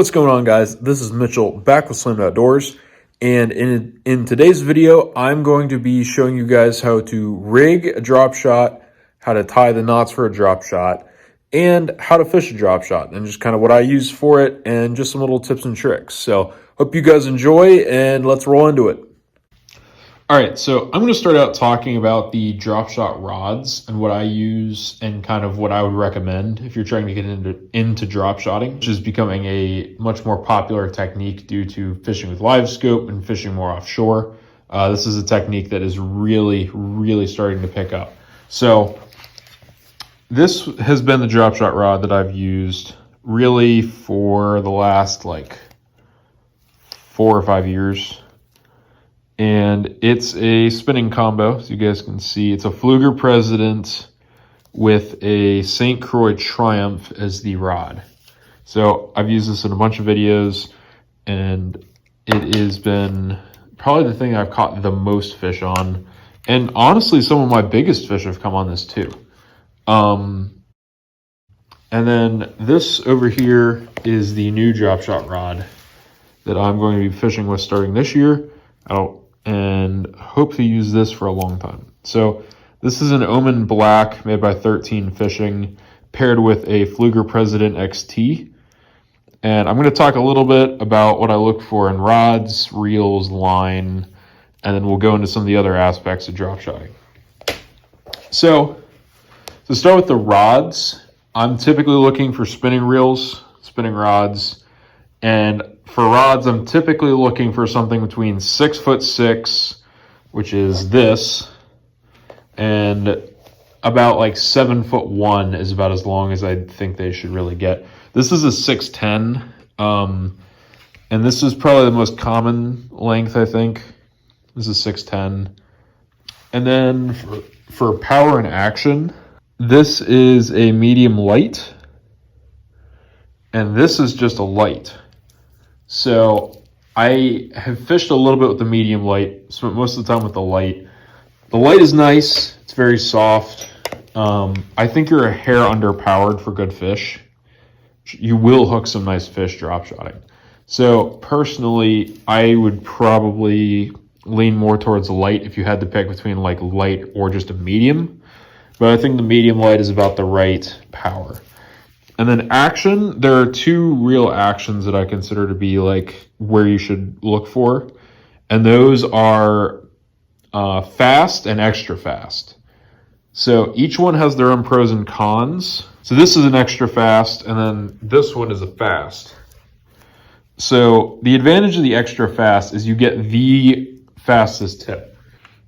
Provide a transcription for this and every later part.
What's going on, guys? This is Mitchell back with Slammed Outdoors, and in today's video I'm going to be showing you guys how to rig a drop shot, how to tie the knots for a drop shot, and how to fish a drop shot, and just kind of what I use for it, and just some little tips and tricks. So hope you guys enjoy, and let's roll into it. All right, so I'm going to start out talking about the Dropshot rods and what I use and kind of what I would recommend if you're trying to get into drop shotting, which is becoming a much more popular technique due to fishing with live scope and fishing more offshore. This is a technique that is really starting to pick up. So this has been the Dropshot rod that I've used really for the last like 4 or 5 years. And it's a spinning combo, so you guys can see. It's a Fluger President with a St. Croix Triumph as the rod. So I've used this in a bunch of videos, and it has been probably the thing I've caught the most fish on. And honestly, some of my biggest fish have come on this too. And then this over here is the new Dropshot rod that I'm going to be fishing with starting this year. And hope to use this for a long time. So this is an Omen Black made by 13 Fishing, paired with a Fluger President XT. And I'm going to talk a little bit about what I look for in rods, reels, line, and then we'll go into some of the other aspects of drop shotting. So to start with the rods, I'm typically looking for spinning reels, spinning rods, and for rods, I'm typically looking for something between 6'6", which is this, and about like 7'1" is about as long as I think they should really get. This is a 6'10", and this is probably the most common length, I think. This is 6'10". And then for power and action, this is a medium light, and this is just a light. So I have fished a little bit with the medium light, spent most of the time with the light. The light is nice, it's very soft. I think you're a hair underpowered for good fish. You will hook some nice fish drop shotting. So personally, I would probably lean more towards the light if you had to pick between like light or just a medium. But I think the medium light is about the right power. And then action, there are 2 real actions that I consider to be like where you should look for. And those are fast and extra fast. So each one has their own pros and cons. So this is an extra fast, and then this one is a fast. So the advantage of the extra fast is you get the fastest tip.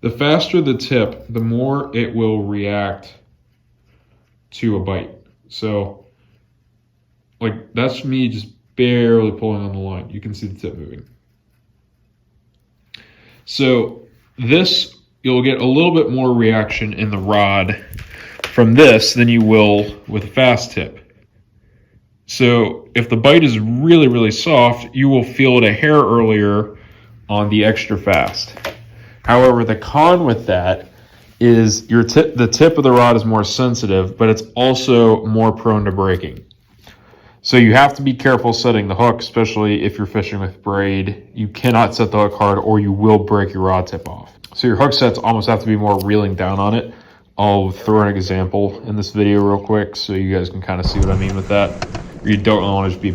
The faster the tip, the more it will react to a bite. So like that's me just barely pulling on the line. You can see the tip moving. So this, you'll get a little bit more reaction in the rod from this than you will with a fast tip. So if the bite is really soft, you will feel it a hair earlier on the extra fast. However, the con with that is the tip of the rod is more sensitive, but it's also more prone to breaking. So you have to be careful setting the hook, especially if you're fishing with braid. You cannot set the hook hard or you will break your rod tip off. So your hook sets almost have to be more reeling down on it. I'll throw an example in this video real quick so you guys can kind of see what I mean with that. You don't want to just be...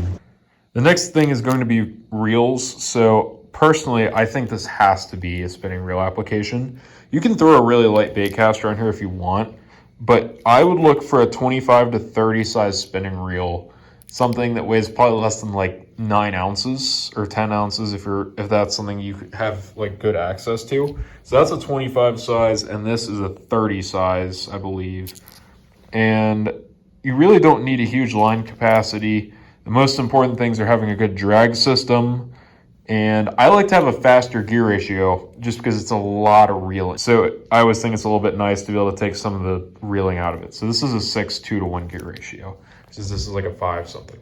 The next thing is going to be reels. So personally, I think this has to be a spinning reel application. You can throw a really light bait caster on here if you want, but I would look for a 25 to 30 size spinning reel. Something that weighs probably less than like 9 ounces or 10 ounces if that's something you have like good access to. So that's a 25 size, and this is a 30 size, I believe. And you really don't need a huge line capacity. The most important things are having a good drag system. And I like to have a faster gear ratio just because it's a lot of reeling. So I always think it's a little bit nice to be able to take some of the reeling out of it. So this is a 6:2 to 1 gear ratio. Since this is like a 5 something.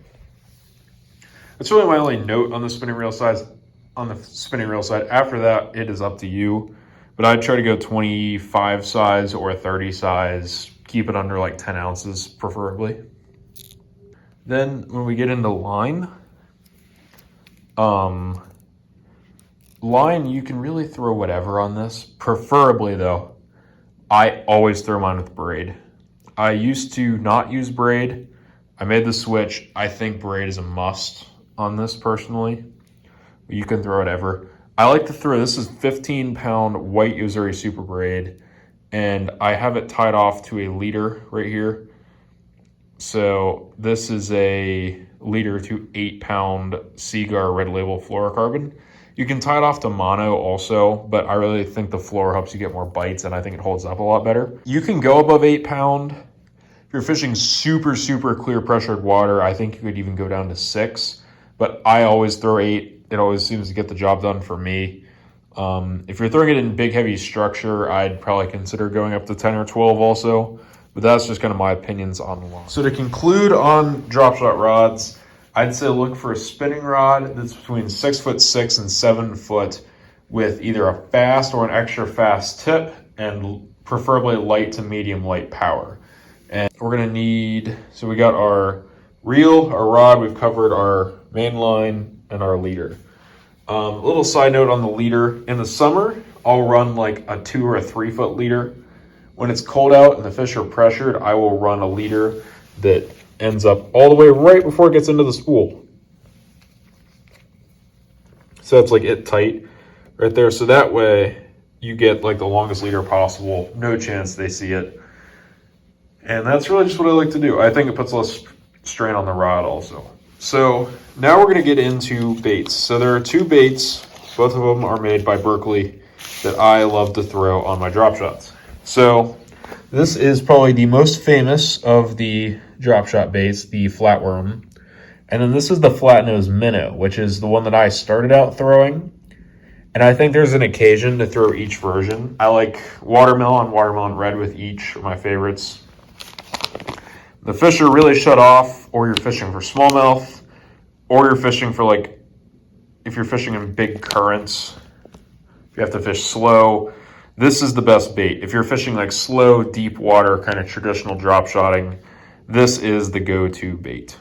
That's really my only note on the spinning reel side. After that, it is up to you. But I'd try to go 25 size or 30 size. Keep it under like 10 ounces, preferably. Then when we get into line, Line, you can really throw whatever on this. Preferably though, I always throw mine with braid. I used to not use braid. I made the switch. I think braid is a must on this personally. You can throw whatever. I like to throw, this is 15-pound white Yo-Zuri Super Braid, and I have it tied off to a leader right here. So this is a leader to 8-pound Seagar Red Label fluorocarbon. You can tie it off to mono also, but I really think the fluoro helps you get more bites, and I think it holds up a lot better. You can go above 8-pound. If you're fishing super, super clear pressured water, I think you could even go down to 6, but I always throw 8. It always seems to get the job done for me. If you're throwing it in big, heavy structure, I'd probably consider going up to 10 or 12 also, but that's just kind of my opinions on the line. So to conclude on drop shot rods, I'd say look for a spinning rod that's between 6'6" and 7 foot with either a fast or an extra fast tip and preferably light to medium light power. And we're gonna need, so we got our reel, our rod, we've covered our main line and our leader. Little side note on the leader, in the summer, I'll run like a 2 or 3 foot leader. When it's cold out and the fish are pressured, I will run a leader that ends up all the way right before it gets into the spool. So that's like it tight right there. So that way you get like the longest leader possible. No chance they see it. And that's really just what I like to do. I think it puts less strain on the rod also. So now we're going to get into baits. So there are 2 baits. Both of them are made by Berkley that I love to throw on my drop shots. So this is probably the most famous of the drop shot baits, the flatworm. And then this is the flat nose minnow, which is the one that I started out throwing. And I think there's an occasion to throw each version. I like watermelon, watermelon red with each are my favorites. The fish are really shut off, or you're fishing for smallmouth, or you're fishing for like, if you're fishing in big currents, if you have to fish slow, this is the best bait. If you're fishing like slow, deep water, kind of traditional drop shotting, this is the go-to bait.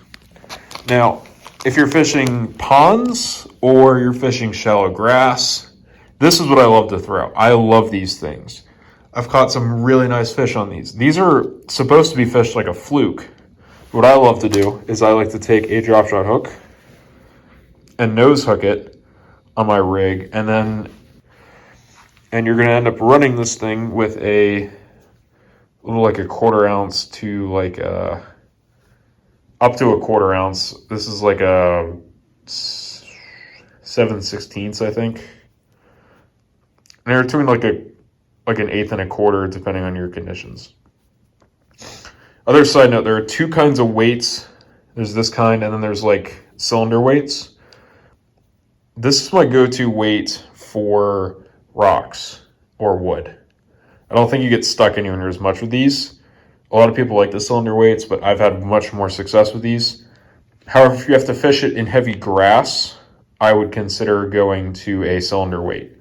Now, if you're fishing ponds or you're fishing shallow grass, this is what I love to throw. I love these things. I've caught some really nice fish on these. These are supposed to be fished like a fluke. What I love to do is I like to take a drop shot hook and nose hook it on my rig, and you're gonna end up running this thing with a little like a 1/4 ounce to like up to a 1/4 ounce. This is like a 7/16, I think. And they're doing like an 1/8 and a 1/4 depending on your conditions. Other side note, there are 2 kinds of weights. There's this kind, and then there's like cylinder weights. This is my go-to weight for rocks or wood. I don't think you get stuck anywhere near as much with these. A lot of people like the cylinder weights, but I've had much more success with these. However, if you have to fish it in heavy grass, I would consider going to a cylinder weight.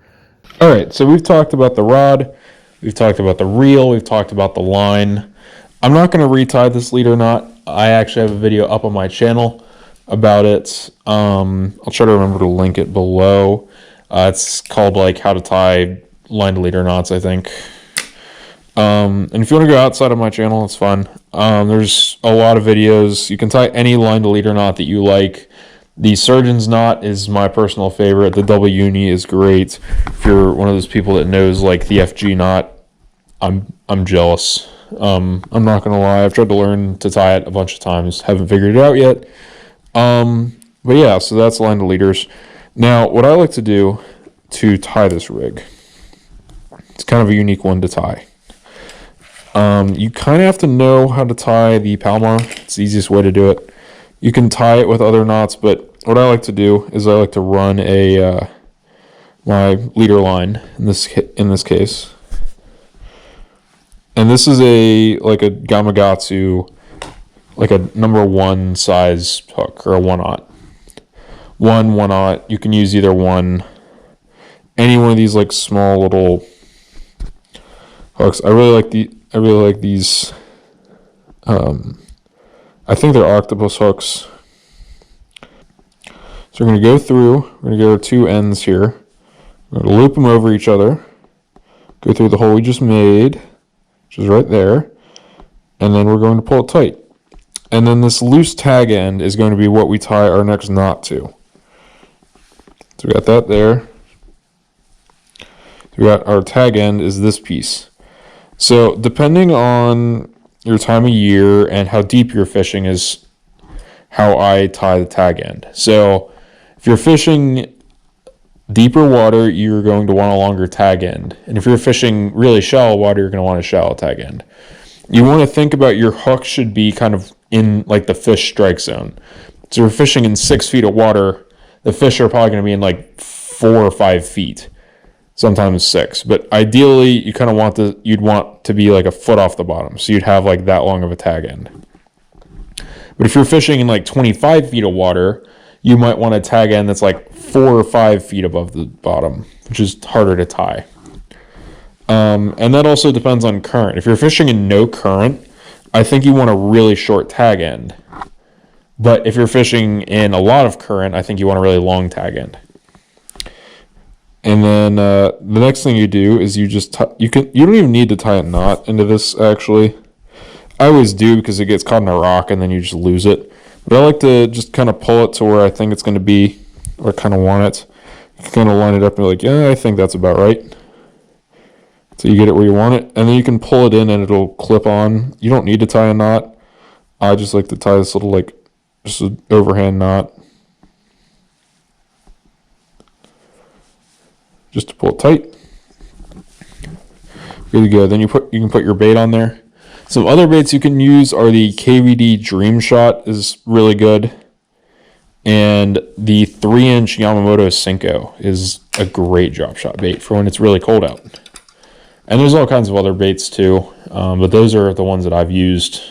All right, so we've talked about the rod, we've talked about the reel, we've talked about the line. I'm not going to retie this leader knot. I actually have a video up on my channel about it. I'll try to remember to link it below. It's called like how to tie line to leader knots, I think. And if you want to go outside of my channel, it's fun. There's a lot of videos. You can tie any line to leader knot that you like. The surgeon's knot is my personal favorite. The double uni is great. If you're one of those people that knows like the FG knot, I'm jealous. I'm not gonna lie. I've tried to learn to tie it a bunch of times. Haven't figured it out yet. But yeah, so that's line to leaders. Now, what I like to do to tie this rig, it's kind of a unique one to tie. You kind of have to know how to tie the Palomar. It's the easiest way to do it. You can tie it with other knots, but what I like to do is I like to run a my leader line in this case. And this is like a Gamakatsu, like a number 1 size hook, or a 1/0. 1/0. You can use either one. Any one of these like small little hooks. I really like these. I think they're octopus hooks. So we're going to go through, we're going to go to two ends here. We're going to loop them over each other, go through the hole we just made, which is right there, and then we're going to pull it tight. And then this loose tag end is going to be what we tie our next knot to. So we got that there. We got our tag end is this piece. So depending on your time of year and how deep you're fishing is how I tie the tag end. So if you're fishing deeper water, you're going to want a longer tag end. And if you're fishing really shallow water, you're going to want a shallow tag end. You want to think about your hook should be kind of in like the fish strike zone. So if you're fishing in 6 feet of water, the fish are probably going to be in like 4 or 5 feet, sometimes 6. But ideally, you kind of you'd want to be like a foot off the bottom, so you'd have like that long of a tag end. But if you're fishing in like 25 feet of water, you might want a tag end that's like 4 or 5 feet above the bottom, which is harder to tie. And that also depends on current. If you're fishing in no current, I think you want a really short tag end. But if you're fishing in a lot of current, I think you want a really long tag end. And then the next thing you do is you just you don't even need to tie a knot into this actually. I always do because it gets caught in a rock and then you just lose it. But I like to just kind of pull it to where I think it's going to be, or kind of want it. You can kind of line it up and be like, yeah, I think that's about right. So you get it where you want it, and then you can pull it in and it'll clip on. You don't need to tie a knot. I just like to tie this little like just an overhand knot, just to pull it tight. Good to go. Then you can put your bait on there. Some other baits you can use are the KVD Dream Shot is really good, and the 3-inch Yamamoto Senko is a great drop shot bait for when it's really cold out. And there's all kinds of other baits too, but those are the ones that I've used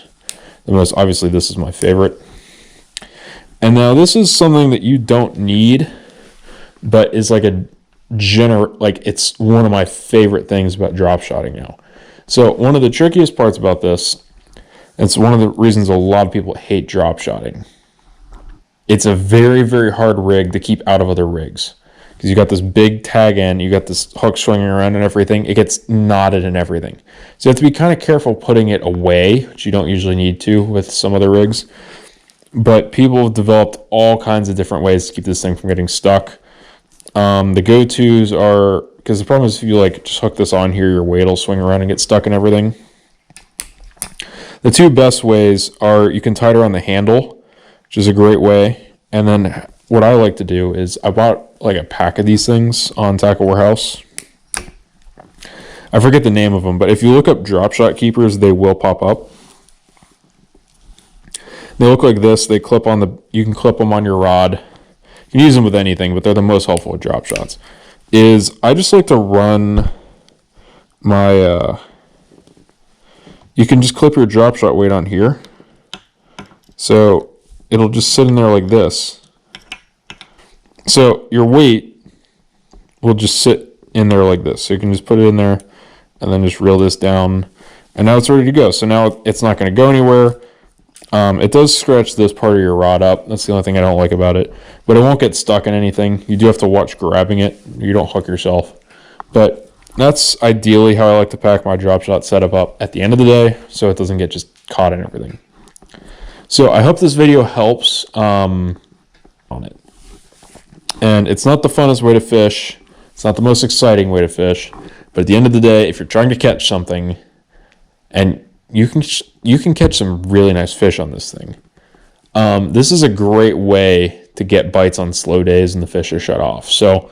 the most. Obviously, this is my favorite. And now this is something that you don't need, but is like it's one of my favorite things about drop shotting now. So one of the trickiest parts about this, it's one of the reasons a lot of people hate drop shotting. It's a very, very hard rig to keep out of other rigs. Because you got this big tag end, you got this hook swinging around and everything, it gets knotted and everything. So you have to be kind of careful putting it away, which you don't usually need to with some other rigs. But people have developed all kinds of different ways to keep this thing from getting stuck. The go-tos are, because the problem is if you like just hook this on here, your weight will swing around and get stuck and everything. The two best ways are you can tie it around the handle, which is a great way. And then what I like to do is I bought like a pack of these things on Tackle Warehouse. I forget the name of them, but if you look up drop shot keepers, they will pop up. They look like this. They clip on you can clip them on your rod. You can use them with anything, but they're the most helpful with drop shots. I just like to run my, you can just clip your drop shot weight on here. So it'll just sit in there like this. So your weight will just sit in there like this. So you can just put it in there and then just reel this down. And now it's ready to go. So now it's not going to go anywhere. It does scratch this part of your rod up. That's the only thing I don't like about it. But it won't get stuck in anything. You do have to watch grabbing it. You don't hook yourself. But that's ideally how I like to pack my drop shot setup up at the end of the day, so it doesn't get just caught in everything. So I hope this video helps on it. And it's not the funnest way to fish. It's not the most exciting way to fish. But at the end of the day, if you're trying to catch something, and you can catch some really nice fish on this thing. This is a great way to get bites on slow days and the fish are shut off. So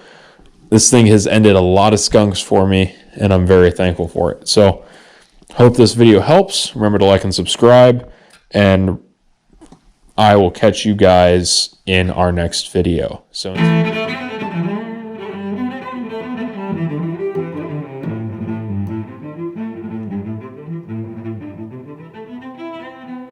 this thing has ended a lot of skunks for me, and I'm very thankful for it. So hope this video helps. Remember to like and subscribe, and I will catch you guys in our next video. So